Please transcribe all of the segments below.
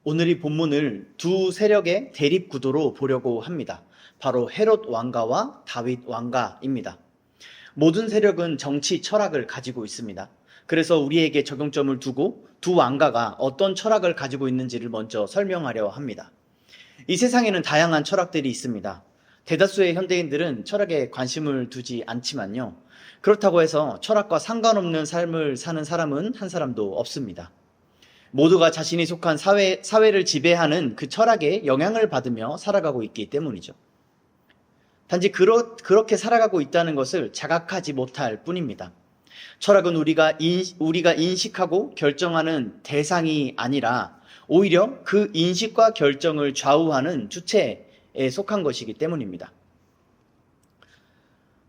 오늘 이 본문을 두 세력의 대립 구도로 보려고 합니다. 바로 헤롯 왕가와 다윗 왕가입니다. 모든 세력은 정치 철학을 가지고 있습니다. 그래서 우리에게 적용점을 두고 두 왕가가 어떤 철학을 가지고 있는지를 먼저 설명하려 합니다. 이 세상에는 다양한 철학들이 있습니다. 대다수의 현대인들은 철학에 관심을 두지 않지만요. 그렇다고 해서 철학과 상관없는 삶을 사는 사람은 한 사람도 없습니다. 모두가 자신이 속한 사회를 지배하는 그 철학에 영향을 받으며 살아가고 있기 때문이죠. 단지 그렇게 살아가고 있다는 것을 자각하지 못할 뿐입니다. 철학은 우리가 인식하고 결정하는 대상이 아니라 오히려 그 인식과 결정을 좌우하는 주체에 속한 것이기 때문입니다.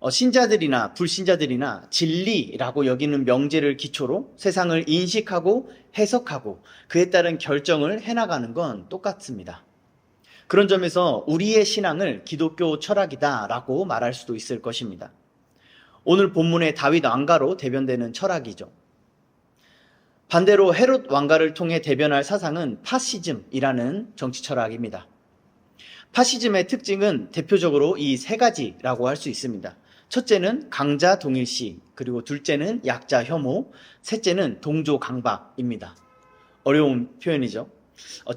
신자들이나 불신자들이나 진리라고 여기는 명제를 기초로 세상을 인식하고 해석하고 그에 따른 결정을 해나가는 건 똑같습니다. 그런 점에서 우리의 신앙을 기독교 철학이다라고 말할 수도 있을 것입니다. 오늘 본문의 다윗 왕가로 대변되는 철학이죠. 반대로 헤롯 왕가를 통해 대변할 사상은 파시즘이라는 정치 철학입니다. 파시즘의 특징은 대표적으로 이 세 가지라고 할 수 있습니다. 첫째는 강자 동일시, 그리고 둘째는 약자 혐오, 셋째는 동조 강박입니다. 어려운 표현이죠.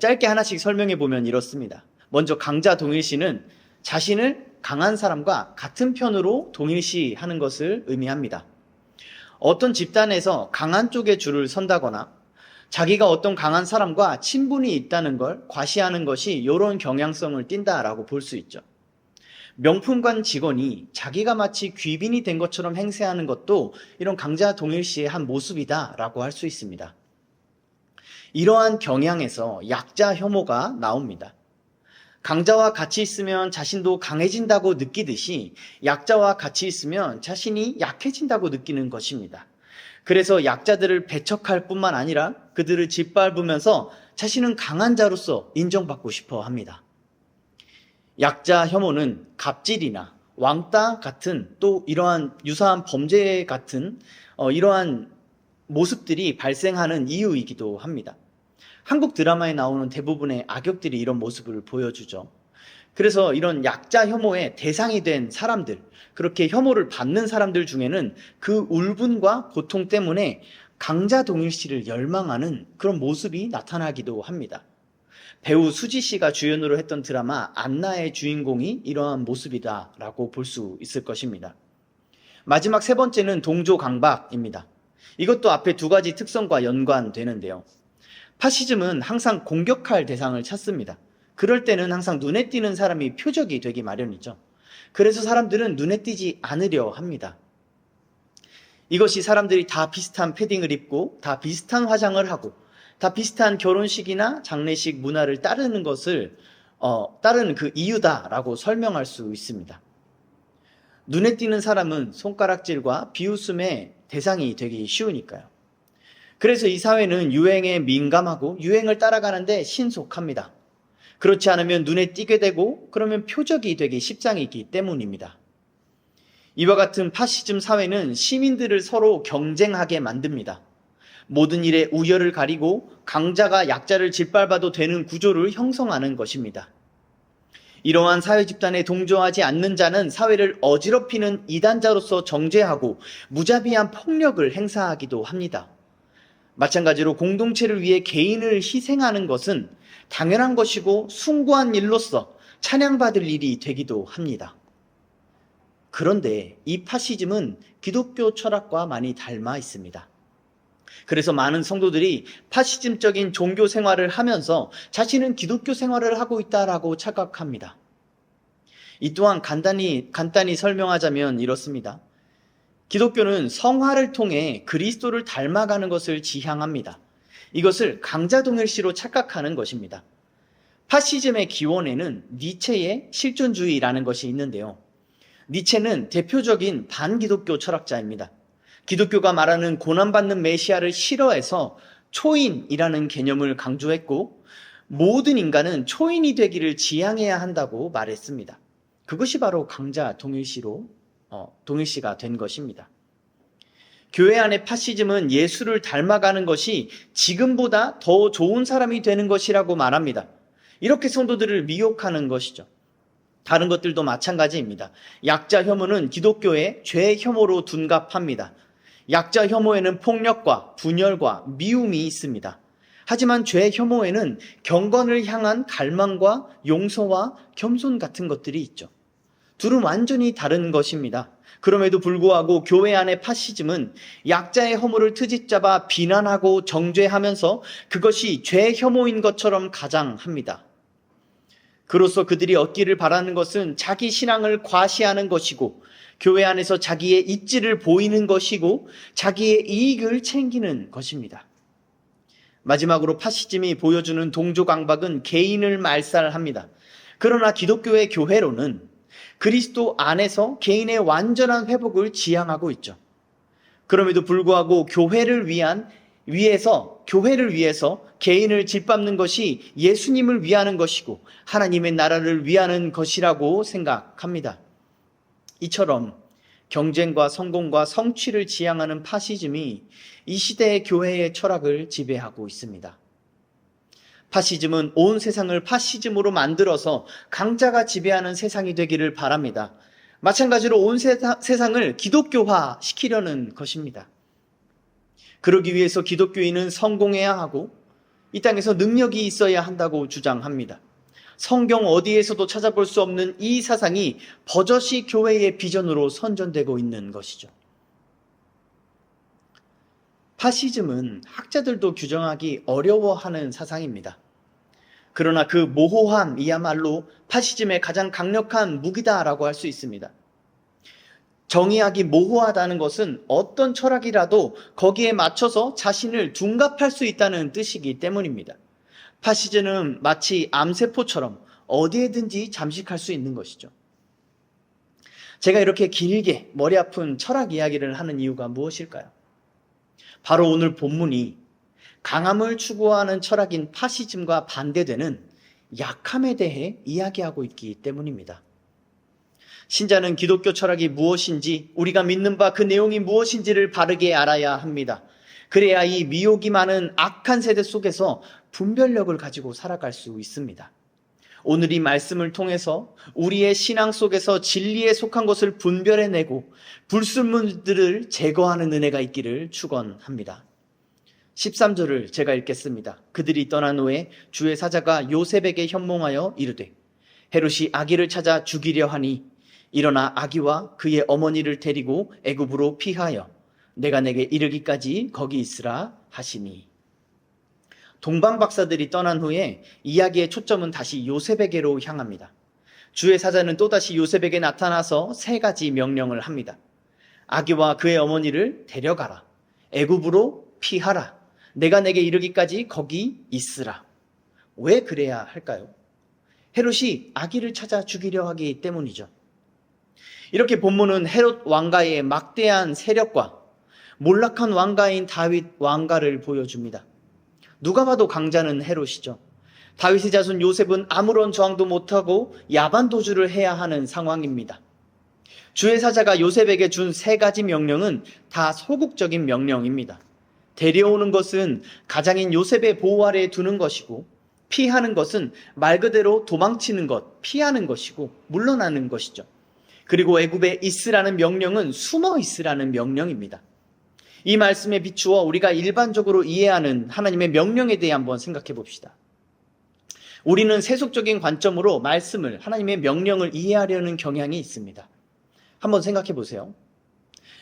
짧게 하나씩 설명해 보면 이렇습니다. 먼저 강자 동일시는 자신을 강한 사람과 같은 편으로 동일시하는 것을 의미합니다. 어떤 집단에서 강한 쪽에 줄을 선다거나 자기가 어떤 강한 사람과 친분이 있다는 걸 과시하는 것이 이런 경향성을 띈다라고 볼 수 있죠. 명품관 직원이 자기가 마치 귀빈이 된 것처럼 행세하는 것도 이런 강자 동일시의 한 모습이다라고 할 수 있습니다. 이러한 경향에서 약자 혐오가 나옵니다. 강자와 같이 있으면 자신도 강해진다고 느끼듯이 약자와 같이 있으면 자신이 약해진다고 느끼는 것입니다. 그래서 약자들을 배척할 뿐만 아니라 그들을 짓밟으면서 자신은 강한 자로서 인정받고 싶어 합니다. 약자 혐오는 갑질이나 왕따 같은 또 이러한 유사한 범죄 같은 이러한 모습들이 발생하는 이유이기도 합니다. 한국 드라마에 나오는 대부분의 악역들이 이런 모습을 보여주죠. 그래서 이런 약자 혐오의 대상이 된 사람들, 그렇게 혐오를 받는 사람들 중에는 그 울분과 고통 때문에 강자 동일시를 열망하는 그런 모습이 나타나기도 합니다. 배우 수지 씨가 주연으로 했던 드라마 안나의 주인공이 이러한 모습이다라고 볼 수 있을 것입니다. 마지막 세 번째는 동조 강박입니다. 이것도 앞에 두 가지 특성과 연관되는데요. 파시즘은 항상 공격할 대상을 찾습니다. 그럴 때는 항상 눈에 띄는 사람이 표적이 되기 마련이죠. 그래서 사람들은 눈에 띄지 않으려 합니다. 이것이 사람들이 다 비슷한 패딩을 입고 다 비슷한 화장을 하고 다 비슷한 결혼식이나 장례식 문화를 따르는 그 이유다라고 설명할 수 있습니다. 눈에 띄는 사람은 손가락질과 비웃음의 대상이 되기 쉬우니까요. 그래서 이 사회는 유행에 민감하고 유행을 따라가는데 신속합니다. 그렇지 않으면 눈에 띄게 되고 그러면 표적이 되기 십상이기 때문입니다. 이와 같은 파시즘 사회는 시민들을 서로 경쟁하게 만듭니다. 모든 일에 우열을 가리고 강자가 약자를 짓밟아도 되는 구조를 형성하는 것입니다. 이러한 사회 집단에 동조하지 않는 자는 사회를 어지럽히는 이단자로서 정죄하고 무자비한 폭력을 행사하기도 합니다. 마찬가지로 공동체를 위해 개인을 희생하는 것은 당연한 것이고 숭고한 일로서 찬양받을 일이 되기도 합니다. 그런데 이 파시즘은 기독교 철학과 많이 닮아 있습니다. 그래서 많은 성도들이 파시즘적인 종교 생활을 하면서 자신은 기독교 생활을 하고 있다라고 착각합니다. 이 또한 간단히 설명하자면 이렇습니다. 기독교는 성화를 통해 그리스도를 닮아가는 것을 지향합니다. 이것을 강자동일시로 착각하는 것입니다. 파시즘의 기원에는 니체의 실존주의라는 것이 있는데요. 니체는 대표적인 반기독교 철학자입니다. 기독교가 말하는 고난받는 메시아를 싫어해서 초인이라는 개념을 강조했고 모든 인간은 초인이 되기를 지향해야 한다고 말했습니다. 그것이 바로 강자 동일시가 된 것입니다. 교회 안의 파시즘은 예수를 닮아가는 것이 지금보다 더 좋은 사람이 되는 것이라고 말합니다. 이렇게 성도들을 미혹하는 것이죠. 다른 것들도 마찬가지입니다. 약자 혐오는 기독교의 죄 혐오로 둔갑합니다. 약자 혐오에는 폭력과 분열과 미움이 있습니다. 하지만 죄 혐오에는 경건을 향한 갈망과 용서와 겸손 같은 것들이 있죠. 둘은 완전히 다른 것입니다. 그럼에도 불구하고 교회 안의 파시즘은 약자의 허물을 트집잡아 비난하고 정죄하면서 그것이 죄 혐오인 것처럼 가장합니다. 그로써 그들이 얻기를 바라는 것은 자기 신앙을 과시하는 것이고 교회 안에서 자기의 입지를 보이는 것이고 자기의 이익을 챙기는 것입니다. 마지막으로 파시즘이 보여주는 동조강박은 개인을 말살합니다. 그러나 기독교의 교회로는 그리스도 안에서 개인의 완전한 회복을 지향하고 있죠. 그럼에도 불구하고 교회를 위해서 개인을 짓밟는 것이 예수님을 위하는 것이고 하나님의 나라를 위하는 것이라고 생각합니다. 이처럼 경쟁과 성공과 성취를 지향하는 파시즘이 이 시대의 교회의 철학을 지배하고 있습니다. 파시즘은 온 세상을 파시즘으로 만들어서 강자가 지배하는 세상이 되기를 바랍니다. 마찬가지로 온 세상을 기독교화 시키려는 것입니다. 그러기 위해서 기독교인은 성공해야 하고 이 땅에서 능력이 있어야 한다고 주장합니다. 성경 어디에서도 찾아볼 수 없는 이 사상이 버젓이 교회의 비전으로 선전되고 있는 것이죠. 파시즘은 학자들도 규정하기 어려워하는 사상입니다. 그러나 그 모호함이야말로 파시즘의 가장 강력한 무기다라고 할 수 있습니다. 정의하기 모호하다는 것은 어떤 철학이라도 거기에 맞춰서 자신을 둔갑할 수 있다는 뜻이기 때문입니다. 파시즘은 마치 암세포처럼 어디에든지 잠식할 수 있는 것이죠. 제가 이렇게 길게 머리 아픈 철학 이야기를 하는 이유가 무엇일까요? 바로 오늘 본문이 강함을 추구하는 철학인 파시즘과 반대되는 약함에 대해 이야기하고 있기 때문입니다. 신자는 기독교 철학이 무엇인지, 우리가 믿는 바 그 내용이 무엇인지를 바르게 알아야 합니다. 그래야 이 미혹이 많은 악한 세대 속에서 분별력을 가지고 살아갈 수 있습니다. 오늘 이 말씀을 통해서 우리의 신앙 속에서 진리에 속한 것을 분별해내고 불순물들을 제거하는 은혜가 있기를 축원합니다. 13절을 제가 읽겠습니다. 그들이 떠난 후에 주의 사자가 요셉에게 현몽하여 이르되 헤롯이 아기를 찾아 죽이려 하니 일어나 아기와 그의 어머니를 데리고 애굽으로 피하여 내가 내게 이르기까지 거기 있으라 하시니. 동방 박사들이 떠난 후에 이야기의 초점은 다시 요셉에게로 향합니다. 주의 사자는 또다시 요셉에게 나타나서 세 가지 명령을 합니다. 아기와 그의 어머니를 데려가라. 애굽으로 피하라. 내가 내게 이르기까지 거기 있으라. 왜 그래야 할까요? 헤롯이 아기를 찾아 죽이려 하기 때문이죠. 이렇게 본문은 헤롯 왕가의 막대한 세력과 몰락한 왕가인 다윗 왕가를 보여줍니다. 누가 봐도 강자는 헤롯이죠. 다윗의 자손 요셉은 아무런 저항도 못하고 야반 도주를 해야 하는 상황입니다. 주의 사자가 요셉에게 준 세 가지 명령은 다 소극적인 명령입니다. 데려오는 것은 가장인 요셉의 보호 아래에 두는 것이고, 피하는 것은 말 그대로 도망치는 것, 피하는 것이고 물러나는 것이죠. 그리고 애굽에 있으라는 명령은 숨어 있으라는 명령입니다. 이 말씀에 비추어 우리가 일반적으로 이해하는 하나님의 명령에 대해 한번 생각해 봅시다. 우리는 세속적인 관점으로 말씀을, 하나님의 명령을 이해하려는 경향이 있습니다. 한번 생각해 보세요.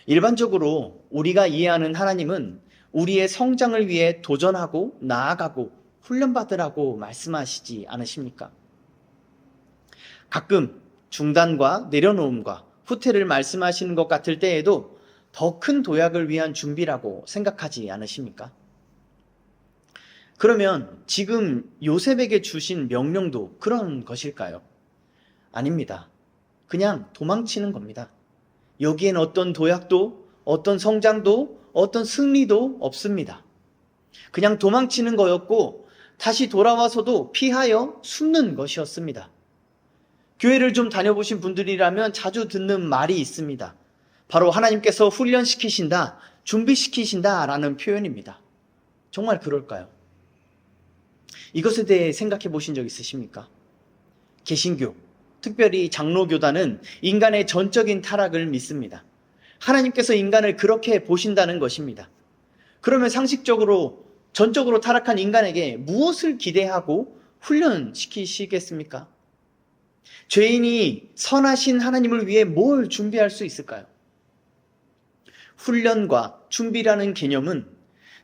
일반적으로 우리가 이해하는 하나님은 우리의 성장을 위해 도전하고 나아가고 훈련받으라고 말씀하시지 않으십니까? 가끔 중단과 내려놓음과 후퇴를 말씀하시는 것 같을 때에도 더 큰 도약을 위한 준비라고 생각하지 않으십니까? 그러면 지금 요셉에게 주신 명령도 그런 것일까요? 아닙니다. 그냥 도망치는 겁니다. 여기엔 어떤 도약도, 어떤 성장도, 어떤 승리도 없습니다. 그냥 도망치는 거였고 다시 돌아와서도 피하여 숨는 것이었습니다. 교회를 좀 다녀보신 분들이라면 자주 듣는 말이 있습니다. 바로 하나님께서 훈련시키신다, 준비시키신다라는 표현입니다. 정말 그럴까요? 이것에 대해 생각해 보신 적 있으십니까? 개신교, 특별히 장로교단은 인간의 전적인 타락을 믿습니다. 하나님께서 인간을 그렇게 보신다는 것입니다. 그러면 상식적으로 전적으로 타락한 인간에게 무엇을 기대하고 훈련시키시겠습니까? 죄인이 선하신 하나님을 위해 뭘 준비할 수 있을까요? 훈련과 준비라는 개념은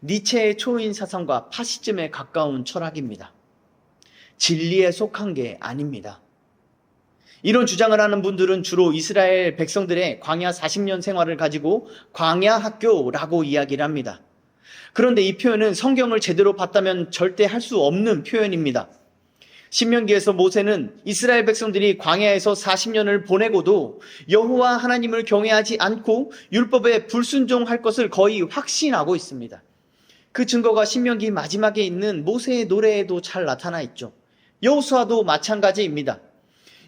니체의 초인 사상과 파시즘에 가까운 철학입니다. 진리에 속한 게 아닙니다. 이런 주장을 하는 분들은 주로 이스라엘 백성들의 광야 40년 생활을 가지고 광야 학교라고 이야기를 합니다. 그런데 이 표현은 성경을 제대로 봤다면 절대 할 수 없는 표현입니다. 신명기에서 모세는 이스라엘 백성들이 광야에서 40년을 보내고도 여호와 하나님을 경외하지 않고 율법에 불순종할 것을 거의 확신하고 있습니다. 그 증거가 신명기 마지막에 있는 모세의 노래에도 잘 나타나 있죠. 여호수아도 마찬가지입니다.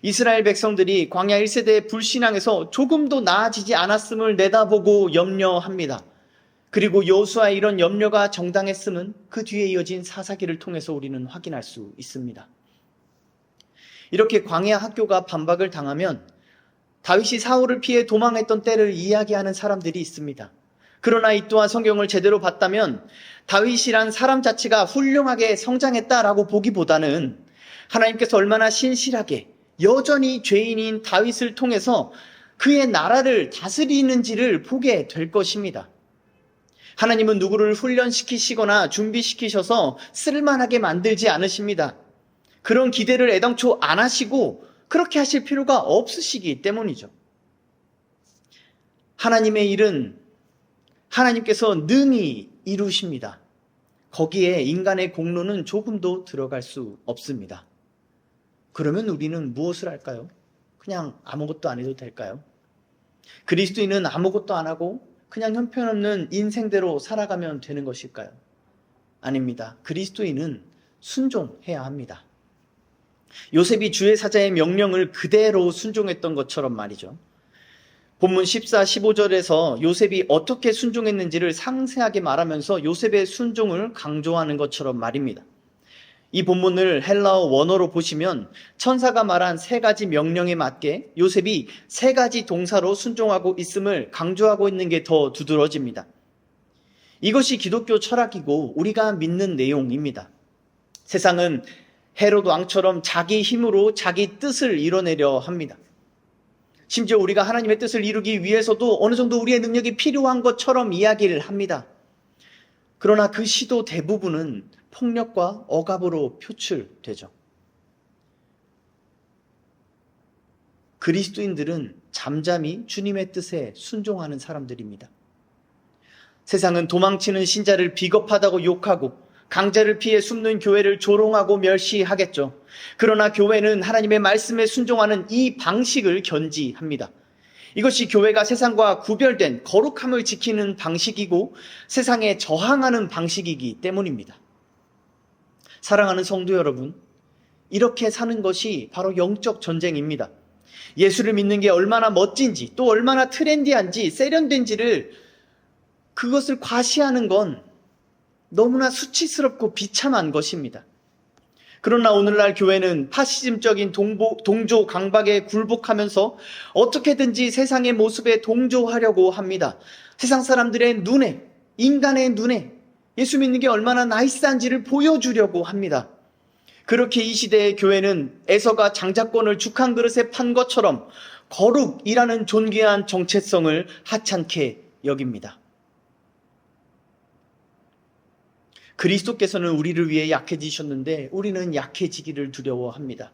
이스라엘 백성들이 광야 1세대의 불신앙에서 조금도 나아지지 않았음을 내다보고 염려합니다. 그리고 여호수아의 이런 염려가 정당했음은 그 뒤에 이어진 사사기를 통해서 우리는 확인할 수 있습니다. 이렇게 광야 학교가 반박을 당하면 다윗이 사울을 피해 도망했던 때를 이야기하는 사람들이 있습니다. 그러나 이 또한 성경을 제대로 봤다면 다윗이란 사람 자체가 훌륭하게 성장했다라고 보기보다는 하나님께서 얼마나 신실하게 여전히 죄인인 다윗을 통해서 그의 나라를 다스리는지를 보게 될 것입니다. 하나님은 누구를 훈련시키시거나 준비시키셔서 쓸만하게 만들지 않으십니다. 그런 기대를 애당초 안 하시고 그렇게 하실 필요가 없으시기 때문이죠. 하나님의 일은 하나님께서 능히 이루십니다. 거기에 인간의 공로는 조금도 들어갈 수 없습니다. 그러면 우리는 무엇을 할까요? 그냥 아무것도 안 해도 될까요? 그리스도인은 아무것도 안 하고 그냥 형편없는 인생대로 살아가면 되는 것일까요? 아닙니다. 그리스도인은 순종해야 합니다. 요셉이 주의 사자의 명령을 그대로 순종했던 것처럼 말이죠. 본문 14, 15절에서 요셉이 어떻게 순종했는지를 상세하게 말하면서 요셉의 순종을 강조하는 것처럼 말입니다. 이 본문을 헬라어 원어로 보시면 천사가 말한 세 가지 명령에 맞게 요셉이 세 가지 동사로 순종하고 있음을 강조하고 있는 게 더 두드러집니다. 이것이 기독교 철학이고 우리가 믿는 내용입니다. 세상은 헤롯 왕처럼 자기 힘으로 자기 뜻을 이뤄내려 합니다. 심지어 우리가 하나님의 뜻을 이루기 위해서도 어느 정도 우리의 능력이 필요한 것처럼 이야기를 합니다. 그러나 그 시도 대부분은 폭력과 억압으로 표출되죠. 그리스도인들은 잠잠히 주님의 뜻에 순종하는 사람들입니다. 세상은 도망치는 신자를 비겁하다고 욕하고 강자를 피해 숨는 교회를 조롱하고 멸시하겠죠. 그러나 교회는 하나님의 말씀에 순종하는 이 방식을 견지합니다. 이것이 교회가 세상과 구별된 거룩함을 지키는 방식이고 세상에 저항하는 방식이기 때문입니다. 사랑하는 성도 여러분, 이렇게 사는 것이 바로 영적 전쟁입니다. 예수를 믿는 게 얼마나 멋진지 또 얼마나 트렌디한지 세련된지를 그것을 과시하는 건 너무나 수치스럽고 비참한 것입니다. 그러나 오늘날 교회는 파시즘적인 동조 강박에 굴복하면서 어떻게든지 세상의 모습에 동조하려고 합니다. 세상 사람들의 눈에, 인간의 눈에 예수 믿는 게 얼마나 나이스한지를 보여주려고 합니다. 그렇게 이 시대의 교회는 에서가 장자권을 죽한 그릇에 판 것처럼 거룩이라는 존귀한 정체성을 하찮게 여깁니다. 그리스도께서는 우리를 위해 약해지셨는데 우리는 약해지기를 두려워합니다.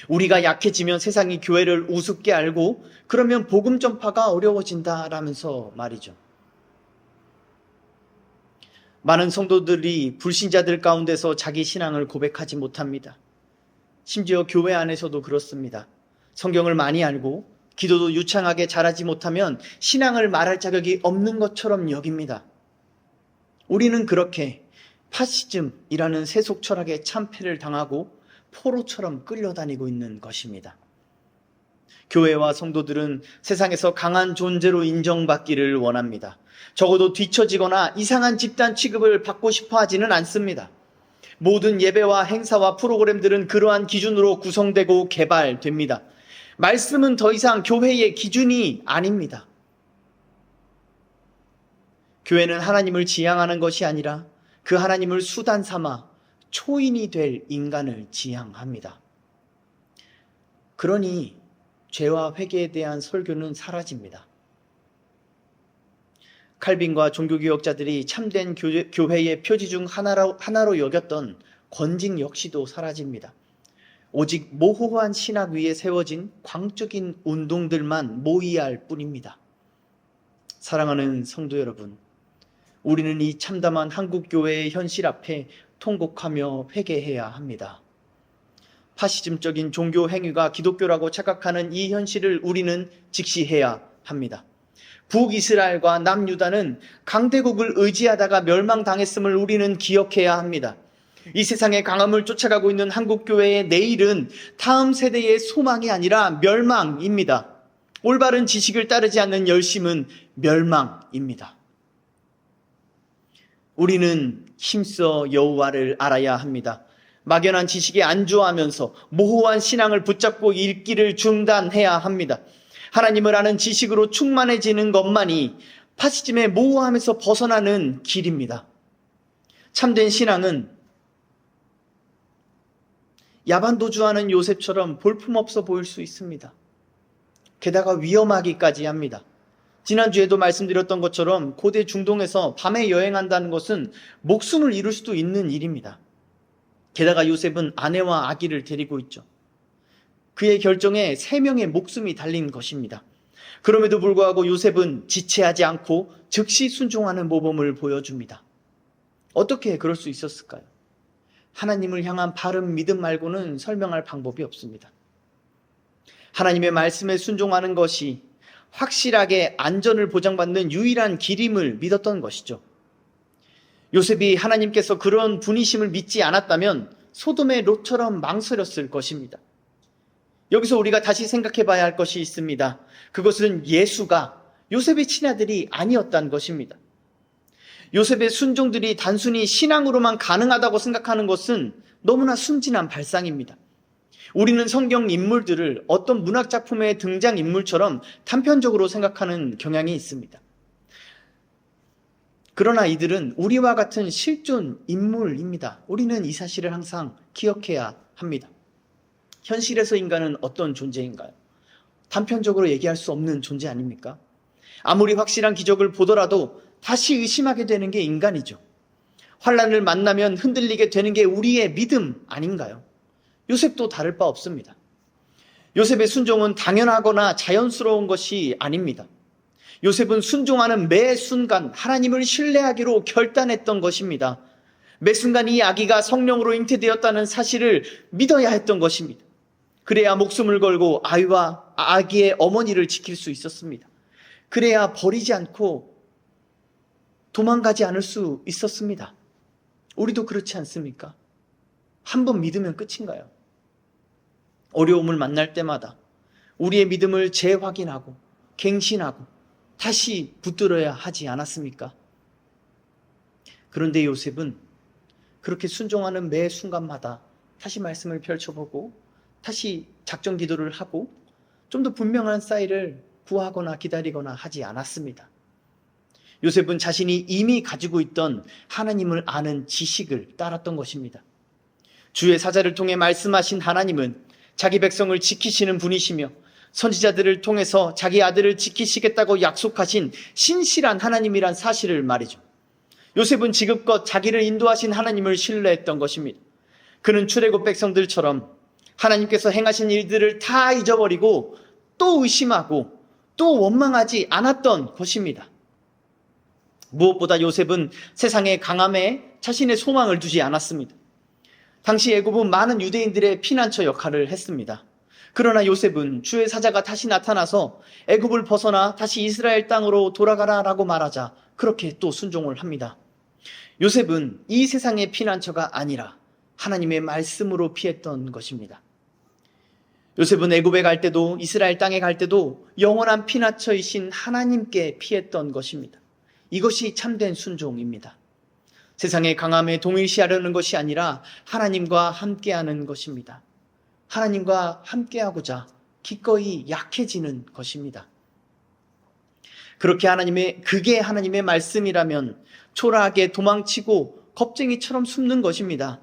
우리가 약해지면 세상이 교회를 우습게 알고 그러면 복음 전파가 어려워진다라면서 말이죠. 많은 성도들이 불신자들 가운데서 자기 신앙을 고백하지 못합니다. 심지어 교회 안에서도 그렇습니다. 성경을 많이 알고 기도도 유창하게 잘하지 못하면 신앙을 말할 자격이 없는 것처럼 여깁니다. 우리는 그렇게 파시즘이라는 세속 철학에 참패를 당하고 포로처럼 끌려다니고 있는 것입니다. 교회와 성도들은 세상에서 강한 존재로 인정받기를 원합니다. 적어도 뒤처지거나 이상한 집단 취급을 받고 싶어 하지는 않습니다. 모든 예배와 행사와 프로그램들은 그러한 기준으로 구성되고 개발됩니다. 말씀은 더 이상 교회의 기준이 아닙니다. 교회는 하나님을 지향하는 것이 아니라 그 하나님을 수단 삼아 초인이 될 인간을 지향합니다. 그러니 죄와 회개에 대한 설교는 사라집니다. 칼빈과 종교개혁자들이 참된 교회의 표지 중 하나로 여겼던 권징 역시도 사라집니다. 오직 모호한 신학 위에 세워진 광적인 운동들만 모의할 뿐입니다. 사랑하는 성도 여러분, 우리는 이 참담한 한국교회의 현실 앞에 통곡하며 회개해야 합니다. 파시즘적인 종교 행위가 기독교라고 착각하는 이 현실을 우리는 직시해야 합니다. 북이스라엘과 남유다는 강대국을 의지하다가 멸망당했음을 우리는 기억해야 합니다. 이 세상의 강함을 쫓아가고 있는 한국교회의 내일은 다음 세대의 소망이 아니라 멸망입니다. 올바른 지식을 따르지 않는 열심은 멸망입니다. 우리는 힘써 여호와를 알아야 합니다. 막연한 지식에 안주하면서 모호한 신앙을 붙잡고 읽기를 중단해야 합니다. 하나님을 아는 지식으로 충만해지는 것만이 파시즘의 모호함에서 벗어나는 길입니다. 참된 신앙은 야반도주하는 요셉처럼 볼품없어 보일 수 있습니다. 게다가 위험하기까지 합니다. 지난주에도 말씀드렸던 것처럼 고대 중동에서 밤에 여행한다는 것은 목숨을 잃을 수도 있는 일입니다. 게다가 요셉은 아내와 아기를 데리고 있죠. 그의 결정에 3명의 목숨이 달린 것입니다. 그럼에도 불구하고 요셉은 지체하지 않고 즉시 순종하는 모범을 보여줍니다. 어떻게 그럴 수 있었을까요? 하나님을 향한 바른 믿음 말고는 설명할 방법이 없습니다. 하나님의 말씀에 순종하는 것이 확실하게 안전을 보장받는 유일한 길임을 믿었던 것이죠. 요셉이 하나님께서 그런 분이심을 믿지 않았다면 소돔의 롯처럼 망설였을 것입니다. 여기서 우리가 다시 생각해 봐야 할 것이 있습니다. 그것은 예수가 요셉의 친아들이 아니었다는 것입니다. 요셉의 순종들이 단순히 신앙으로만 가능하다고 생각하는 것은 너무나 순진한 발상입니다. 우리는 성경 인물들을 어떤 문학작품의 등장인물처럼 단편적으로 생각하는 경향이 있습니다. 그러나 이들은 우리와 같은 실존 인물입니다. 우리는 이 사실을 항상 기억해야 합니다. 현실에서 인간은 어떤 존재인가요? 단편적으로 얘기할 수 없는 존재 아닙니까? 아무리 확실한 기적을 보더라도 다시 의심하게 되는 게 인간이죠. 환난을 만나면 흔들리게 되는 게 우리의 믿음 아닌가요? 요셉도 다를 바 없습니다. 요셉의 순종은 당연하거나 자연스러운 것이 아닙니다. 요셉은 순종하는 매 순간 하나님을 신뢰하기로 결단했던 것입니다. 매 순간 이 아기가 성령으로 잉태되었다는 사실을 믿어야 했던 것입니다. 그래야 목숨을 걸고 아이와 아기의 어머니를 지킬 수 있었습니다. 그래야 버리지 않고 도망가지 않을 수 있었습니다. 우리도 그렇지 않습니까? 한 번 믿으면 끝인가요? 어려움을 만날 때마다 우리의 믿음을 재확인하고 갱신하고 다시 붙들어야 하지 않았습니까? 그런데 요셉은 그렇게 순종하는 매 순간마다 다시 말씀을 펼쳐보고 다시 작전 기도를 하고 좀 더 분명한 사인을 구하거나 기다리거나 하지 않았습니다. 요셉은 자신이 이미 가지고 있던 하나님을 아는 지식을 따랐던 것입니다. 주의 사자를 통해 말씀하신 하나님은 자기 백성을 지키시는 분이시며 선지자들을 통해서 자기 아들을 지키시겠다고 약속하신 신실한 하나님이란 사실을 말이죠. 요셉은 지금껏 자기를 인도하신 하나님을 신뢰했던 것입니다. 그는 출애굽 백성들처럼 하나님께서 행하신 일들을 다 잊어버리고 또 의심하고 또 원망하지 않았던 것입니다. 무엇보다 요셉은 세상의 강함에 자신의 소망을 두지 않았습니다. 당시 애굽은 많은 유대인들의 피난처 역할을 했습니다. 그러나 요셉은 주의 사자가 다시 나타나서 애굽을 벗어나 다시 이스라엘 땅으로 돌아가라라고 말하자 그렇게 또 순종을 합니다. 요셉은 이 세상의 피난처가 아니라 하나님의 말씀으로 피했던 것입니다. 요셉은 애굽에 갈 때도 이스라엘 땅에 갈 때도 영원한 피난처이신 하나님께 피했던 것입니다. 이것이 참된 순종입니다. 세상의 강함에 동일시하려는 것이 아니라 하나님과 함께하는 것입니다. 하나님과 함께하고자 기꺼이 약해지는 것입니다. 그게 하나님의 말씀이라면 초라하게 도망치고 겁쟁이처럼 숨는 것입니다.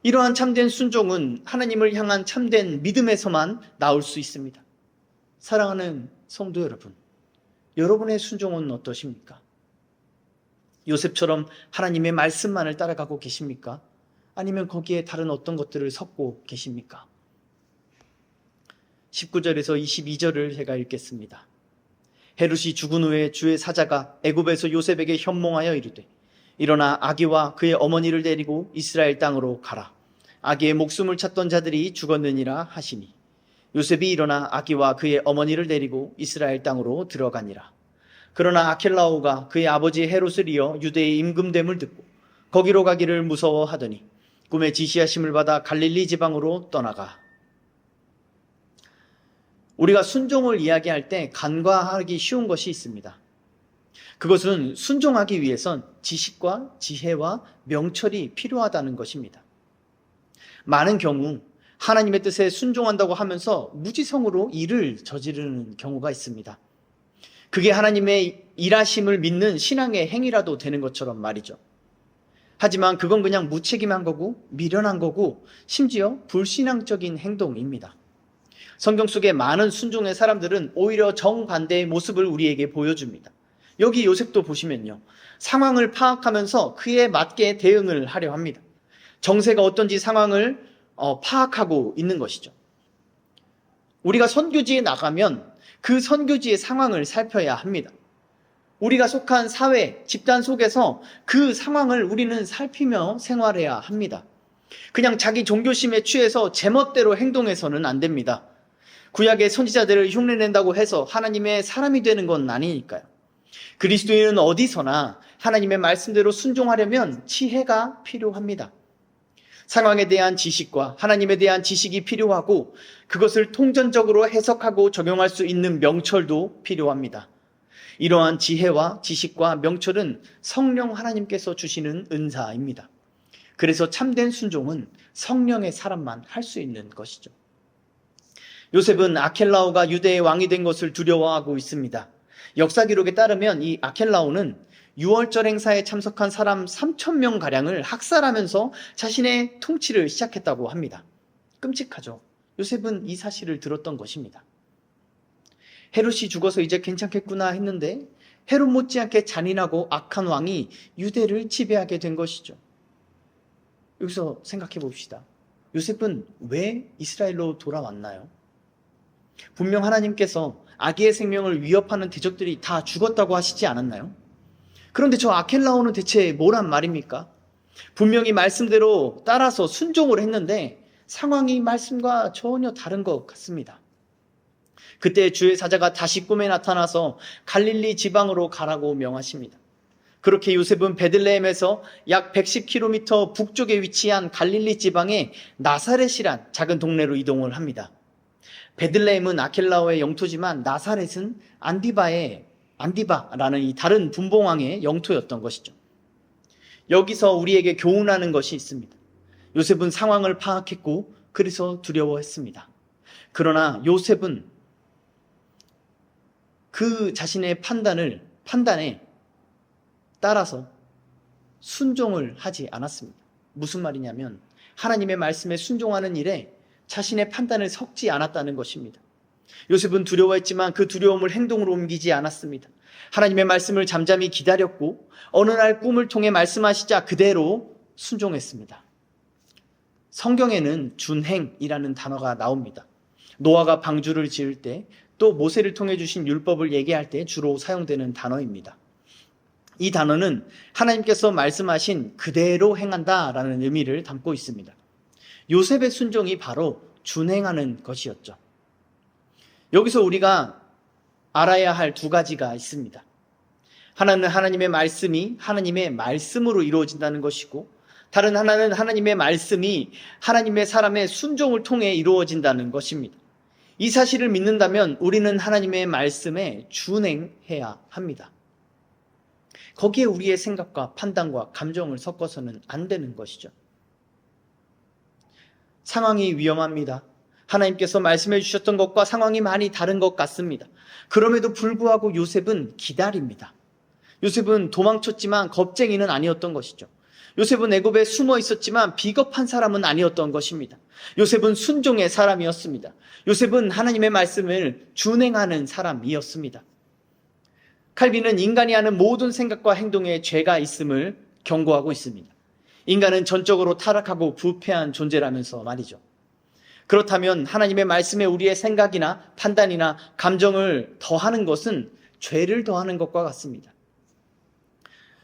이러한 참된 순종은 하나님을 향한 참된 믿음에서만 나올 수 있습니다. 사랑하는 성도 여러분, 여러분의 순종은 어떠십니까? 요셉처럼 하나님의 말씀만을 따라가고 계십니까? 아니면 거기에 다른 어떤 것들을 섞고 계십니까? 19절에서 22절을 제가 읽겠습니다. 헤롯이 죽은 후에 주의 사자가 애굽에서 요셉에게 현몽하여 이르되 일어나 아기와 그의 어머니를 데리고 이스라엘 땅으로 가라. 아기의 목숨을 찾던 자들이 죽었느니라 하시니 요셉이 일어나 아기와 그의 어머니를 데리고 이스라엘 땅으로 들어가니라. 그러나 아켈라오가 그의 아버지 헤롯을 이어 유대의 임금됨을 듣고 거기로 가기를 무서워하더니 꿈에 지시하심을 받아 갈릴리 지방으로 떠나가. 우리가 순종을 이야기할 때 간과하기 쉬운 것이 있습니다. 그것은 순종하기 위해선 지식과 지혜와 명철이 필요하다는 것입니다. 많은 경우 하나님의 뜻에 순종한다고 하면서 무지성으로 일을 저지르는 경우가 있습니다. 그게 하나님의 일하심을 믿는 신앙의 행위라도 되는 것처럼 말이죠. 하지만 그건 그냥 무책임한 거고 미련한 거고 심지어 불신앙적인 행동입니다. 성경 속의 많은 순종의 사람들은 오히려 정반대의 모습을 우리에게 보여줍니다. 여기 요셉도 보시면요. 상황을 파악하면서 그에 맞게 대응을 하려 합니다. 정세가 어떤지 상황을 파악하고 있는 것이죠. 우리가 선교지에 나가면 그 선교지의 상황을 살펴야 합니다. 우리가 속한 사회, 집단 속에서 그 상황을 우리는 살피며 생활해야 합니다. 그냥 자기 종교심에 취해서 제멋대로 행동해서는 안 됩니다. 구약의 선지자들을 흉내낸다고 해서 하나님의 사람이 되는 건 아니니까요. 그리스도인은 어디서나 하나님의 말씀대로 순종하려면 지혜가 필요합니다. 상황에 대한 지식과 하나님에 대한 지식이 필요하고 그것을 통전적으로 해석하고 적용할 수 있는 명철도 필요합니다. 이러한 지혜와 지식과 명철은 성령 하나님께서 주시는 은사입니다. 그래서 참된 순종은 성령의 사람만 할 수 있는 것이죠. 요셉은 아켈라오가 유대의 왕이 된 것을 두려워하고 있습니다. 역사 기록에 따르면 이 아켈라오는 6월절 행사에 참석한 사람 3,000명가량을 학살하면서 자신의 통치를 시작했다고 합니다. 끔찍하죠. 요셉은 이 사실을 들었던 것입니다. 헤롯이 죽어서 이제 괜찮겠구나 했는데 헤롯 못지않게 잔인하고 악한 왕이 유대를 지배하게 된 것이죠. 여기서 생각해 봅시다. 요셉은 왜 이스라엘로 돌아왔나요? 분명 하나님께서 아기의 생명을 위협하는 대적들이 다 죽었다고 하시지 않았나요? 그런데 저 아켈라오는 대체 뭐란 말입니까? 분명히 말씀대로 따라서 순종을 했는데 상황이 말씀과 전혀 다른 것 같습니다. 그때 주의 사자가 다시 꿈에 나타나서 갈릴리 지방으로 가라고 명하십니다. 그렇게 요셉은 베들레헴에서 약 110km 북쪽에 위치한 갈릴리 지방의 나사렛이란 작은 동네로 이동을 합니다. 베들레헴은 아켈라오의 영토지만 나사렛은 안디바라는 이 다른 분봉왕의 영토였던 것이죠. 여기서 우리에게 교훈하는 것이 있습니다. 요셉은 상황을 파악했고 그래서 두려워했습니다. 그러나 요셉은 그 자신의 판단에 따라서 순종을 하지 않았습니다. 무슨 말이냐면 하나님의 말씀에 순종하는 일에 자신의 판단을 섞지 않았다는 것입니다. 요셉은 두려워했지만 그 두려움을 행동으로 옮기지 않았습니다. 하나님의 말씀을 잠잠히 기다렸고 어느 날 꿈을 통해 말씀하시자 그대로 순종했습니다. 성경에는 준행이라는 단어가 나옵니다. 노아가 방주를 지을 때 또 모세를 통해 주신 율법을 얘기할 때 주로 사용되는 단어입니다. 이 단어는 하나님께서 말씀하신 그대로 행한다라는 의미를 담고 있습니다. 요셉의 순종이 바로 준행하는 것이었죠. 여기서 우리가 알아야 할 두 가지가 있습니다. 하나는 하나님의 말씀이 하나님의 말씀으로 이루어진다는 것이고 다른 하나는 하나님의 말씀이 하나님의 사람의 순종을 통해 이루어진다는 것입니다. 이 사실을 믿는다면 우리는 하나님의 말씀에 준행해야 합니다. 거기에 우리의 생각과 판단과 감정을 섞어서는 안 되는 것이죠. 상황이 위험합니다. 하나님께서 말씀해 주셨던 것과 상황이 많이 다른 것 같습니다. 그럼에도 불구하고 요셉은 기다립니다. 요셉은 도망쳤지만 겁쟁이는 아니었던 것이죠. 요셉은 애굽에 숨어 있었지만 비겁한 사람은 아니었던 것입니다. 요셉은 순종의 사람이었습니다. 요셉은 하나님의 말씀을 준행하는 사람이었습니다. 칼빈은 인간이 하는 모든 생각과 행동에 죄가 있음을 경고하고 있습니다. 인간은 전적으로 타락하고 부패한 존재라면서 말이죠. 그렇다면 하나님의 말씀에 우리의 생각이나 판단이나 감정을 더하는 것은 죄를 더하는 것과 같습니다.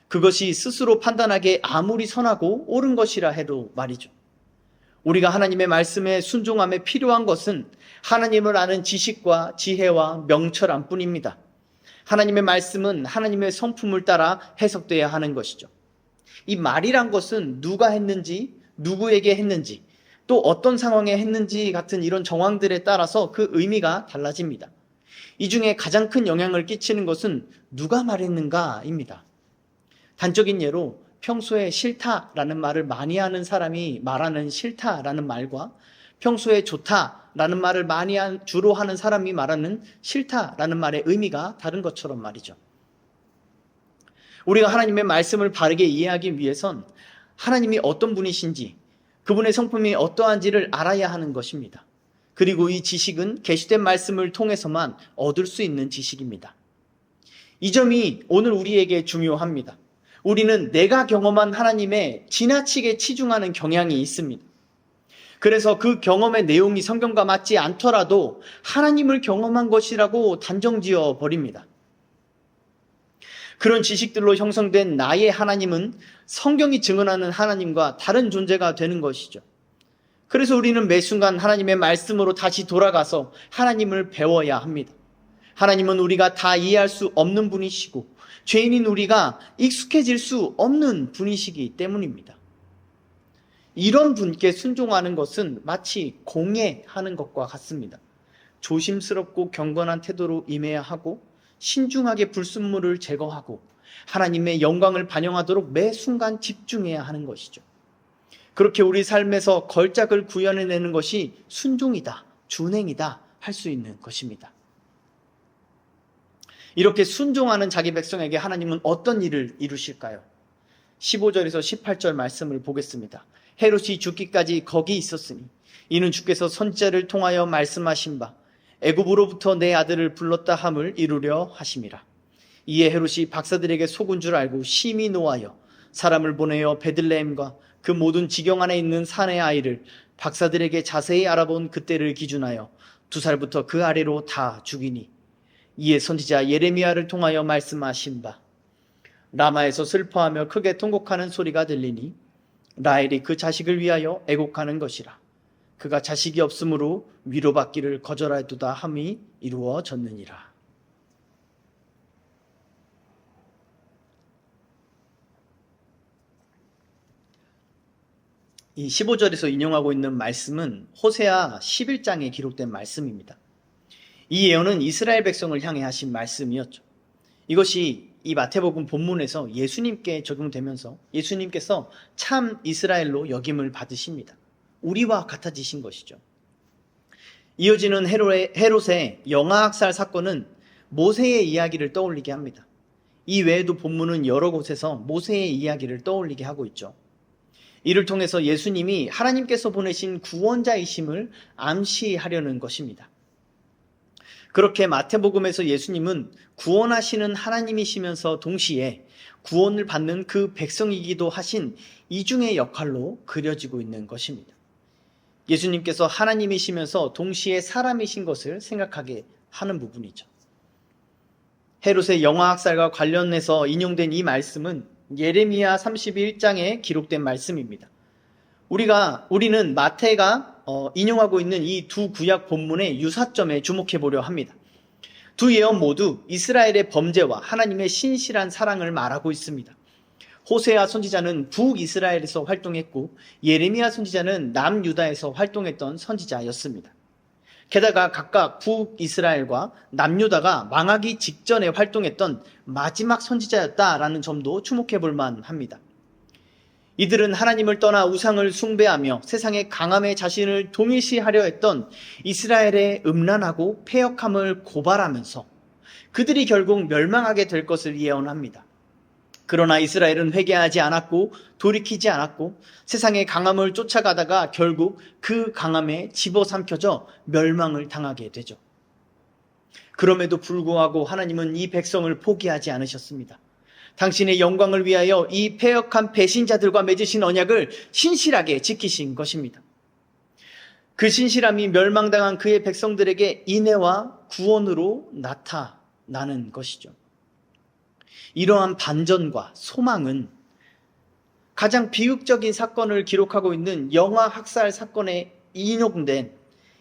그것이 스스로 판단하기에 아무리 선하고 옳은 것이라 해도 말이죠. 우리가 하나님의 말씀에 순종함에 필요한 것은 하나님을 아는 지식과 지혜와 명철함 뿐입니다. 하나님의 말씀은 하나님의 성품을 따라 해석돼야 하는 것이죠. 이 말이란 것은 누가 했는지, 누구에게 했는지, 또 어떤 상황에 했는지 같은 이런 정황들에 따라서 그 의미가 달라집니다. 이 중에 가장 큰 영향을 끼치는 것은 누가 말했는가입니다. 단적인 예로 평소에 싫다라는 말을 많이 하는 사람이 말하는 싫다라는 말과 평소에 좋다라는 말을 주로 하는 사람이 말하는 싫다라는 말의 의미가 다른 것처럼 말이죠. 우리가 하나님의 말씀을 바르게 이해하기 위해선 하나님이 어떤 분이신지, 그분의 성품이 어떠한지를 알아야 하는 것입니다. 그리고 이 지식은 계시된 말씀을 통해서만 얻을 수 있는 지식입니다. 이 점이 오늘 우리에게 중요합니다. 우리는 내가 경험한 하나님에 지나치게 치중하는 경향이 있습니다. 그래서 그 경험의 내용이 성경과 맞지 않더라도 하나님을 경험한 것이라고 단정지어 버립니다. 그런 지식들로 형성된 나의 하나님은 성경이 증언하는 하나님과 다른 존재가 되는 것이죠. 그래서 우리는 매 순간 하나님의 말씀으로 다시 돌아가서 하나님을 배워야 합니다. 하나님은 우리가 다 이해할 수 없는 분이시고 죄인인 우리가 익숙해질 수 없는 분이시기 때문입니다. 이런 분께 순종하는 것은 마치 공예하는 것과 같습니다. 조심스럽고 경건한 태도로 임해야 하고 신중하게 불순물을 제거하고 하나님의 영광을 반영하도록 매 순간 집중해야 하는 것이죠. 그렇게 우리 삶에서 걸작을 구현해내는 것이 순종이다, 준행이다 할 수 있는 것입니다. 이렇게 순종하는 자기 백성에게 하나님은 어떤 일을 이루실까요? 15절에서 18절 말씀을 보겠습니다. 헤롯이 죽기까지 거기 있었으니 이는 주께서 선지자를 통하여 말씀하신 바 애굽으로부터 내 아들을 불렀다 함을 이루려 하심이라. 이에 헤롯이 박사들에게 속은 줄 알고 심히 노하여 사람을 보내어 베들레헴과 그 모든 지경 안에 있는 산의 아이를 박사들에게 자세히 알아본 그때를 기준하여 2살부터 그 아래로 다 죽이니 이에 선지자 예레미야를 통하여 말씀하신 바 라마에서 슬퍼하며 크게 통곡하는 소리가 들리니 라헬이 그 자식을 위하여 애곡하는 것이라. 그가 자식이 없으므로 위로받기를 거절하도다 함이 이루어졌느니라. 이 15절에서 인용하고 있는 말씀은 호세아 11장에 기록된 말씀입니다. 이 예언은 이스라엘 백성을 향해 하신 말씀이었죠. 이것이 이 마태복음 본문에서 예수님께 적용되면서 예수님께서 참 이스라엘로 여김을 받으십니다. 우리와 같아지신 것이죠. 이어지는 헤롯의 영아학살 사건은 모세의 이야기를 떠올리게 합니다. 이 외에도 본문은 여러 곳에서 모세의 이야기를 떠올리게 하고 있죠. 이를 통해서 예수님이 하나님께서 보내신 구원자이심을 암시하려는 것입니다. 그렇게 마태복음에서 예수님은 구원하시는 하나님이시면서 동시에 구원을 받는 그 백성이기도 하신 이중의 역할로 그려지고 있는 것입니다. 예수님께서 하나님이시면서 동시에 사람이신 것을 생각하게 하는 부분이죠. 헤롯의 영아학살과 관련해서 인용된 이 말씀은 예레미야 31장에 기록된 말씀입니다. 우리는 마태가 인용하고 있는 이 두 구약 본문의 유사점에 주목해 보려 합니다. 두 예언 모두 이스라엘의 범죄와 하나님의 신실한 사랑을 말하고 있습니다. 호세아 선지자는 북이스라엘에서 활동했고 예레미야 선지자는 남유다에서 활동했던 선지자였습니다. 게다가 각각 북이스라엘과 남유다가 망하기 직전에 활동했던 마지막 선지자였다라는 점도 주목해 볼 만합니다. 이들은 하나님을 떠나 우상을 숭배하며 세상의 강함에 자신을 동일시하려 했던 이스라엘의 음란하고 패역함을 고발하면서 그들이 결국 멸망하게 될 것을 예언합니다. 그러나 이스라엘은 회개하지 않았고 돌이키지 않았고 세상의 강함을 쫓아가다가 결국 그 강함에 집어삼켜져 멸망을 당하게 되죠. 그럼에도 불구하고 하나님은 이 백성을 포기하지 않으셨습니다. 당신의 영광을 위하여 이 패역한 배신자들과 맺으신 언약을 신실하게 지키신 것입니다. 그 신실함이 멸망당한 그의 백성들에게 인애와 구원으로 나타나는 것이죠. 이러한 반전과 소망은 가장 비극적인 사건을 기록하고 있는 영아 학살 사건에 인용된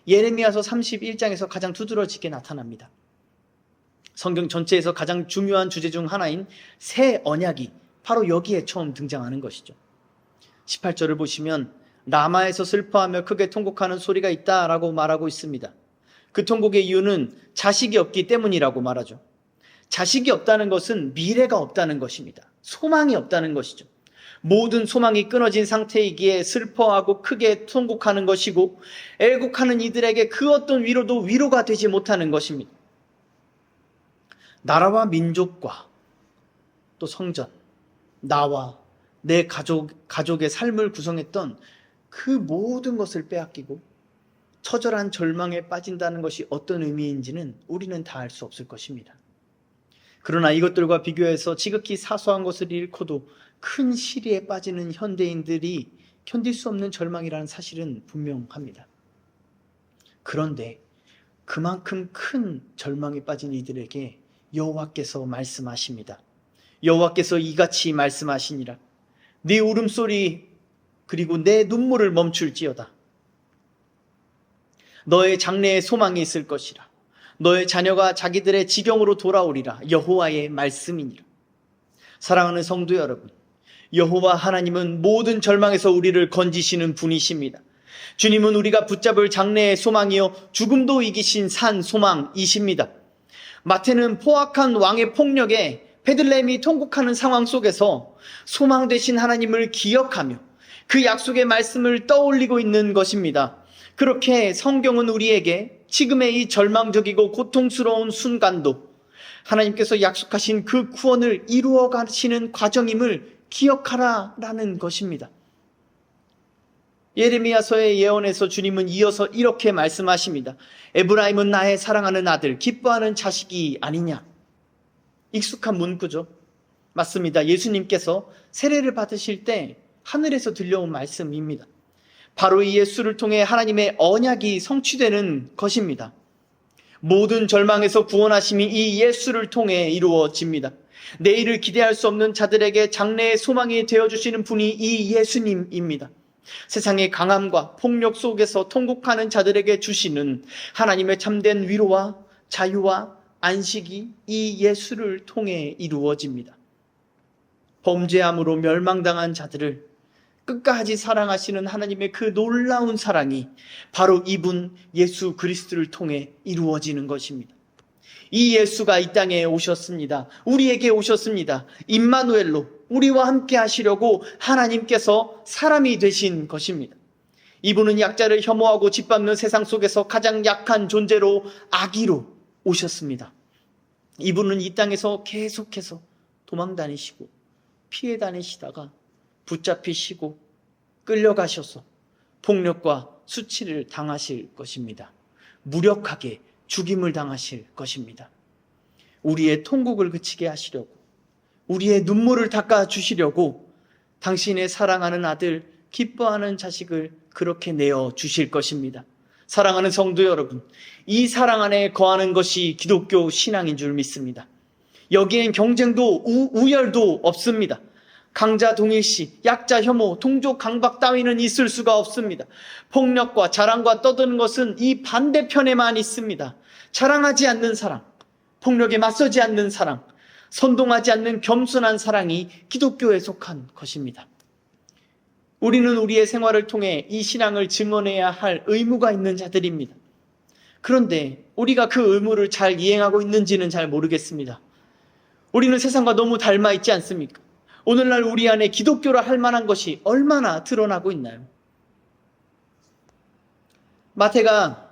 예레미야서 31장에서 가장 두드러지게 나타납니다. 성경 전체에서 가장 중요한 주제 중 하나인 새 언약이 바로 여기에 처음 등장하는 것이죠. 18절을 보시면 라마에서 슬퍼하며 크게 통곡하는 소리가 있다라고 말하고 있습니다. 그 통곡의 이유는 자식이 없기 때문이라고 말하죠. 자식이 없다는 것은 미래가 없다는 것입니다. 소망이 없다는 것이죠. 모든 소망이 끊어진 상태이기에 슬퍼하고 크게 통곡하는 것이고 애곡하는 이들에게 그 어떤 위로도 위로가 되지 못하는 것입니다. 나라와 민족과 또 성전, 나와 내 가족의 삶을 구성했던 그 모든 것을 빼앗기고 처절한 절망에 빠진다는 것이 어떤 의미인지는 우리는 다 알 수 없을 것입니다. 그러나 이것들과 비교해서 지극히 사소한 것을 잃고도 큰 시리에 빠지는 현대인들이 견딜 수 없는 절망이라는 사실은 분명합니다. 그런데 그만큼 큰 절망에 빠진 이들에게 여호와께서 말씀하십니다. 여호와께서 이같이 말씀하시니라. 네 울음소리 그리고 내 눈물을 멈출지어다. 너의 장래에 소망이 있을 것이라. 너의 자녀가 자기들의 지경으로 돌아오리라. 여호와의 말씀이니라. 사랑하는 성도 여러분, 여호와 하나님은 모든 절망에서 우리를 건지시는 분이십니다. 주님은 우리가 붙잡을 장래의 소망이요 죽음도 이기신 산 소망이십니다. 마태는 포악한 왕의 폭력에 베들레헴이 통곡하는 상황 속에서 소망 되신 하나님을 기억하며 그 약속의 말씀을 떠올리고 있는 것입니다. 그렇게 성경은 우리에게 지금의 이 절망적이고 고통스러운 순간도 하나님께서 약속하신 그 구원을 이루어 가시는 과정임을 기억하라라는 것입니다. 예레미야서의 예언에서 주님은 이어서 이렇게 말씀하십니다. 에브라임은 나의 사랑하는 아들, 기뻐하는 자식이 아니냐. 익숙한 문구죠. 맞습니다. 예수님께서 세례를 받으실 때 하늘에서 들려온 말씀입니다. 바로 이 예수를 통해 하나님의 언약이 성취되는 것입니다. 모든 절망에서 구원하심이 이 예수를 통해 이루어집니다. 내일을 기대할 수 없는 자들에게 장래의 소망이 되어주시는 분이 이 예수님입니다. 세상의 강함과 폭력 속에서 통곡하는 자들에게 주시는 하나님의 참된 위로와 자유와 안식이 이 예수를 통해 이루어집니다. 범죄함으로 멸망당한 자들을 끝까지 사랑하시는 하나님의 그 놀라운 사랑이 바로 이분 예수 그리스도를 통해 이루어지는 것입니다. 이 예수가 이 땅에 오셨습니다. 우리에게 오셨습니다. 임마누엘로 우리와 함께 하시려고 하나님께서 사람이 되신 것입니다. 이분은 약자를 혐오하고 짓밟는 세상 속에서 가장 약한 존재로 아기로 오셨습니다. 이분은 이 땅에서 계속해서 도망 다니시고 피해 다니시다가 붙잡히시고 끌려가셔서 폭력과 수치를 당하실 것입니다. 무력하게 죽임을 당하실 것입니다. 우리의 통곡을 그치게 하시려고, 우리의 눈물을 닦아주시려고 당신의 사랑하는 아들, 기뻐하는 자식을 그렇게 내어주실 것입니다. 사랑하는 성도 여러분, 이 사랑 안에 거하는 것이 기독교 신앙인 줄 믿습니다. 여기엔 경쟁도 우열도 없습니다. 강자 동일시, 약자 혐오, 동족 강박 따위는 있을 수가 없습니다. 폭력과 자랑과 떠드는 것은 이 반대편에만 있습니다. 자랑하지 않는 사랑, 폭력에 맞서지 않는 사랑, 선동하지 않는 겸손한 사랑이 기독교에 속한 것입니다. 우리는 우리의 생활을 통해 이 신앙을 증언해야 할 의무가 있는 자들입니다. 그런데 우리가 그 의무를 잘 이행하고 있는지는 잘 모르겠습니다. 우리는 세상과 너무 닮아 있지 않습니까? 오늘날 우리 안에 기독교라 할 만한 것이 얼마나 드러나고 있나요? 마태가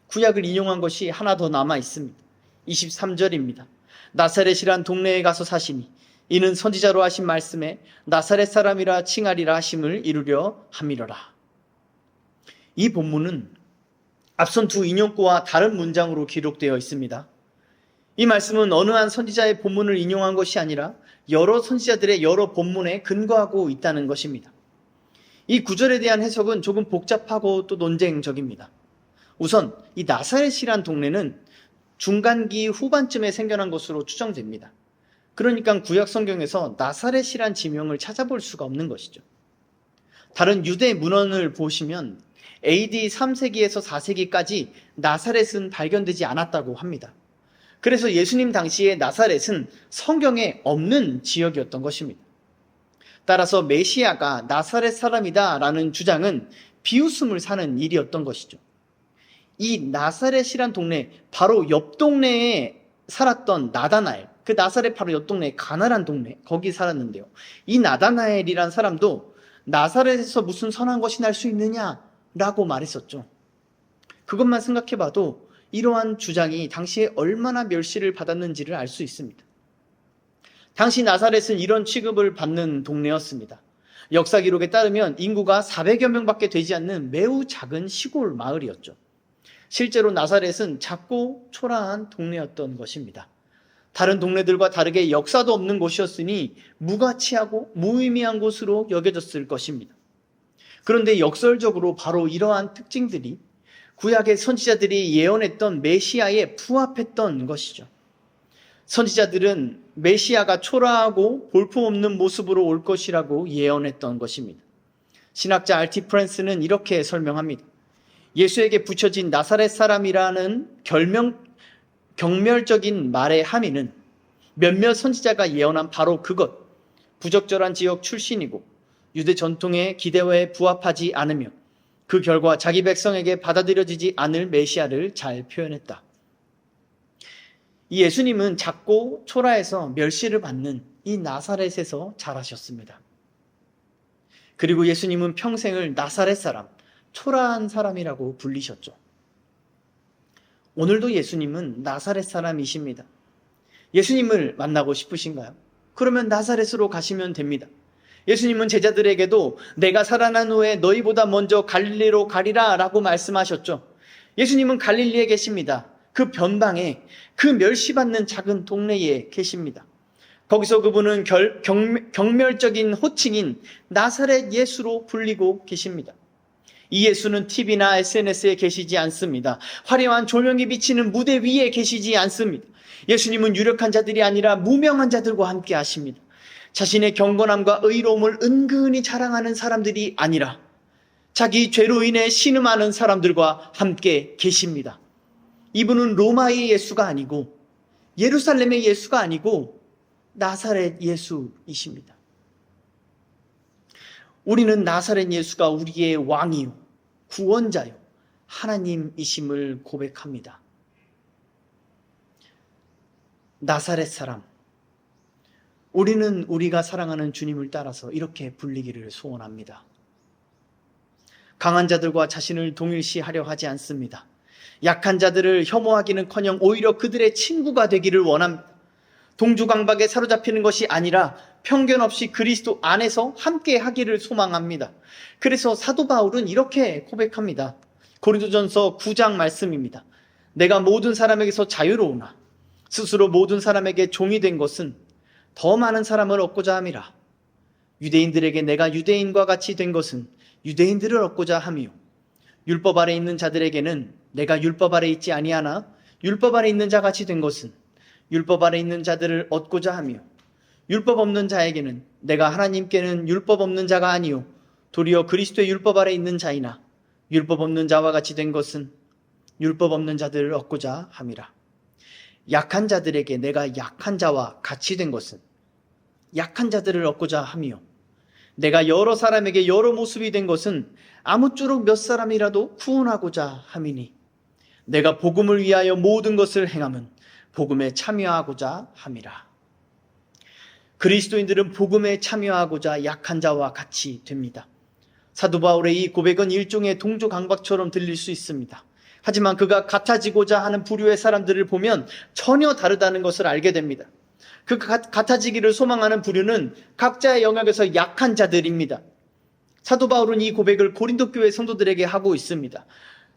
구약을 인용한 것이 하나 더 남아 있습니다. 23절입니다. 나사렛이란 동네에 가서 사시니 이는 선지자로 하신 말씀에 나사렛 사람이라 칭하리라 하심을 이루려 함이로라. 이 본문은 앞선 두 인용구와 다른 문장으로 기록되어 있습니다. 이 말씀은 어느 한 선지자의 본문을 인용한 것이 아니라 여러 선지자들의 여러 본문에 근거하고 있다는 것입니다. 이 구절에 대한 해석은 조금 복잡하고 또 논쟁적입니다. 우선 이 나사렛이란 동네는 중간기 후반쯤에 생겨난 것으로 추정됩니다. 그러니까 구약 성경에서 나사렛이란 지명을 찾아볼 수가 없는 것이죠. 다른 유대 문헌을 보시면 AD 3세기에서 4세기까지 나사렛은 발견되지 않았다고 합니다. 그래서 예수님 당시에 나사렛은 성경에 없는 지역이었던 것입니다. 따라서 메시아가 나사렛 사람이다라는 주장은 비웃음을 사는 일이었던 것이죠. 이 나사렛이란 동네, 바로 옆 동네에 살았던 나다나엘, 그 나사렛 바로 옆 동네, 가나란 동네, 거기 살았는데요. 이 나다나엘이란 사람도 나사렛에서 무슨 선한 것이 날 수 있느냐라고 말했었죠. 그것만 생각해봐도 이러한 주장이 당시에 얼마나 멸시를 받았는지를 알 수 있습니다. 당시 나사렛은 이런 취급을 받는 동네였습니다. 역사 기록에 따르면 인구가 400여 명밖에 되지 않는 매우 작은 시골 마을이었죠. 실제로 나사렛은 작고 초라한 동네였던 것입니다. 다른 동네들과 다르게 역사도 없는 곳이었으니 무가치하고 무의미한 곳으로 여겨졌을 것입니다. 그런데 역설적으로 바로 이러한 특징들이 구약의 선지자들이 예언했던 메시아에 부합했던 것이죠. 선지자들은 메시아가 초라하고 볼품없는 모습으로 올 것이라고 예언했던 것입니다. 신학자 R.T. 프랜스는 이렇게 설명합니다. 예수에게 붙여진 나사렛 사람이라는 경멸적인 말의 함의는 몇몇 선지자가 예언한 바로 그것, 부적절한 지역 출신이고 유대 전통의 기대에 부합하지 않으며 그 결과 자기 백성에게 받아들여지지 않을 메시아를 잘 표현했다. 이 예수님은 작고 초라해서 멸시를 받는 이 나사렛에서 자라셨습니다. 그리고 예수님은 평생을 나사렛 사람, 초라한 사람이라고 불리셨죠. 오늘도 예수님은 나사렛 사람이십니다. 예수님을 만나고 싶으신가요? 그러면 나사렛으로 가시면 됩니다. 예수님은 제자들에게도 내가 살아난 후에 너희보다 먼저 갈릴리로 가리라 라고 말씀하셨죠. 예수님은 갈릴리에 계십니다. 그 변방에, 그 멸시받는 작은 동네에 계십니다. 거기서 그분은 경멸적인 호칭인 나사렛 예수로 불리고 계십니다. 이 예수는 TV나 SNS에 계시지 않습니다. 화려한 조명이 비치는 무대 위에 계시지 않습니다. 예수님은 유력한 자들이 아니라 무명한 자들과 함께 하십니다. 자신의 경건함과 의로움을 은근히 자랑하는 사람들이 아니라 자기 죄로 인해 신음하는 사람들과 함께 계십니다. 이분은 로마의 예수가 아니고 예루살렘의 예수가 아니고 나사렛 예수이십니다. 우리는 나사렛 예수가 우리의 왕이요, 구원자요, 하나님이심을 고백합니다. 나사렛 사람, 우리는 우리가 사랑하는 주님을 따라서 이렇게 불리기를 소원합니다. 강한 자들과 자신을 동일시하려 하지 않습니다. 약한 자들을 혐오하기는커녕 오히려 그들의 친구가 되기를 원합니다. 동주강박에 사로잡히는 것이 아니라 편견 없이 그리스도 안에서 함께 하기를 소망합니다. 그래서 사도 바울은 이렇게 고백합니다. 고린도전서 9장 말씀입니다. 내가 모든 사람에게서 자유로우나 스스로 모든 사람에게 종이 된 것은 더 많은 사람을 얻고자 함이라. 유대인들에게 내가 유대인과 같이 된 것은 유대인들을 얻고자 함이요, 율법 아래 있는 자들에게는 내가 율법 아래 있지 아니하나 율법 아래 있는 자 같이 된 것은 율법 아래 있는 자들을 얻고자 하며, 율법 없는 자에게는 내가 하나님께는 율법 없는 자가 아니요 도리어 그리스도의 율법 아래 있는 자이나 율법 없는 자와 같이 된 것은 율법 없는 자들을 얻고자 함이라. 약한 자들에게 내가 약한 자와 같이 된 것은 약한 자들을 얻고자 함이요. 내가 여러 사람에게 여러 모습이 된 것은 아무쪼록 몇 사람이라도 구원하고자 함이니 내가 복음을 위하여 모든 것을 행함은 복음에 참여하고자 함이라. 그리스도인들은 복음에 참여하고자 약한 자와 같이 됩니다. 사도 바울의 이 고백은 일종의 동조 강박처럼 들릴 수 있습니다. 하지만 그가 같아지고자 하는 부류의 사람들을 보면 전혀 다르다는 것을 알게 됩니다. 그 같아지기를 소망하는 부류는 각자의 영역에서 약한 자들입니다. 사도 바울은 이 고백을 고린도 교회 성도들에게 하고 있습니다.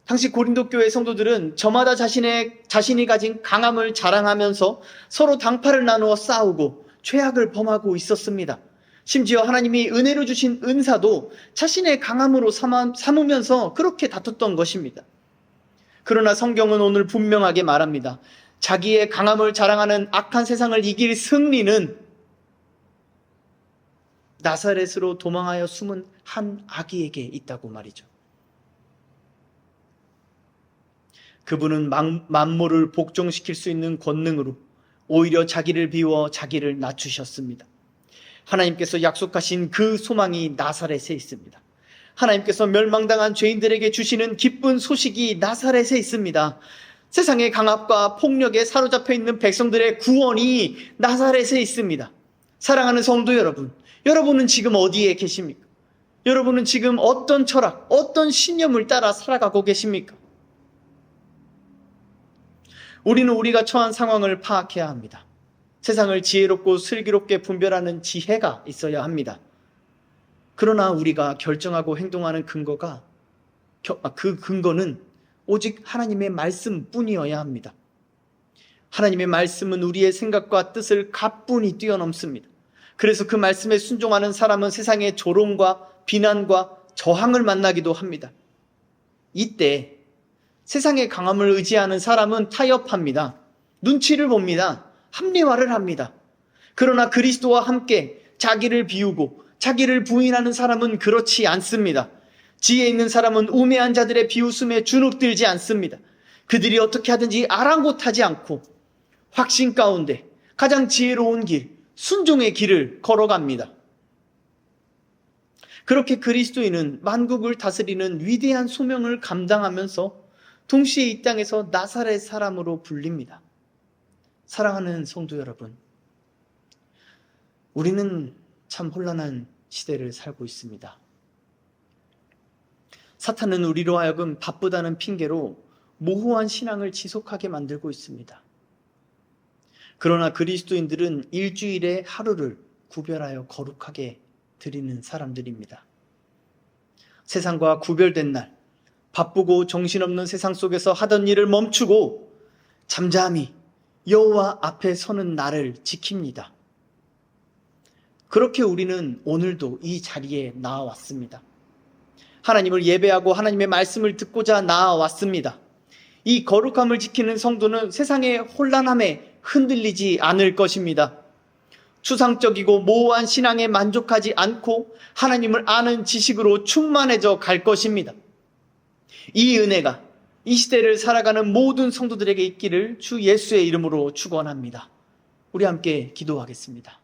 당시 고린도 교회 성도들은 저마다 자신이 가진 강함을 자랑하면서 서로 당파를 나누어 싸우고 죄악을 범하고 있었습니다. 심지어 하나님이 은혜로 주신 은사도 자신의 강함으로 삼으면서 그렇게 다퉜던 것입니다. 그러나 성경은 오늘 분명하게 말합니다. 자기의 강함을 자랑하는 악한 세상을 이길 승리는 나사렛으로 도망하여 숨은 한 아기에게 있다고 말이죠. 그분은 만물을 복종시킬 수 있는 권능으로 오히려 자기를 비워 자기를 낮추셨습니다. 하나님께서 약속하신 그 소망이 나사렛에 있습니다. 하나님께서 멸망당한 죄인들에게 주시는 기쁜 소식이 나사렛에 있습니다. 세상의 강압과 폭력에 사로잡혀 있는 백성들의 구원이 나사렛에 있습니다. 사랑하는 성도 여러분, 여러분은 지금 어디에 계십니까? 여러분은 지금 어떤 철학, 어떤 신념을 따라 살아가고 계십니까? 우리는 우리가 처한 상황을 파악해야 합니다. 세상을 지혜롭고 슬기롭게 분별하는 지혜가 있어야 합니다. 그러나 우리가 결정하고 행동하는 그 근거는 오직 하나님의 말씀뿐이어야 합니다. 하나님의 말씀은 우리의 생각과 뜻을 가뿐히 뛰어넘습니다. 그래서 그 말씀에 순종하는 사람은 세상의 조롱과 비난과 저항을 만나기도 합니다. 이때 세상의 강함을 의지하는 사람은 타협합니다. 눈치를 봅니다. 합리화를 합니다. 그러나 그리스도와 함께 자기를 비우고 자기를 부인하는 사람은 그렇지 않습니다. 지혜 있는 사람은 우매한 자들의 비웃음에 주눅들지 않습니다. 그들이 어떻게 하든지 아랑곳하지 않고 확신 가운데 가장 지혜로운 길, 순종의 길을 걸어갑니다. 그렇게 그리스도인은 만국을 다스리는 위대한 소명을 감당하면서 동시에 이 땅에서 나사렛 사람으로 불립니다. 사랑하는 성도 여러분, 우리는 참 혼란한 시대를 살고 있습니다. 사탄은 우리로 하여금 바쁘다는 핑계로 모호한 신앙을 지속하게 만들고 있습니다. 그러나 그리스도인들은 일주일에 하루를 구별하여 거룩하게 드리는 사람들입니다. 세상과 구별된 날, 바쁘고 정신없는 세상 속에서 하던 일을 멈추고 잠잠히 여호와 앞에 서는 날을 지킵니다. 그렇게 우리는 오늘도 이 자리에 나아왔습니다. 하나님을 예배하고 하나님의 말씀을 듣고자 나아왔습니다. 이 거룩함을 지키는 성도는 세상의 혼란함에 흔들리지 않을 것입니다. 추상적이고 모호한 신앙에 만족하지 않고 하나님을 아는 지식으로 충만해져 갈 것입니다. 이 은혜가 이 시대를 살아가는 모든 성도들에게 있기를 주 예수의 이름으로 축원합니다. 우리 함께 기도하겠습니다.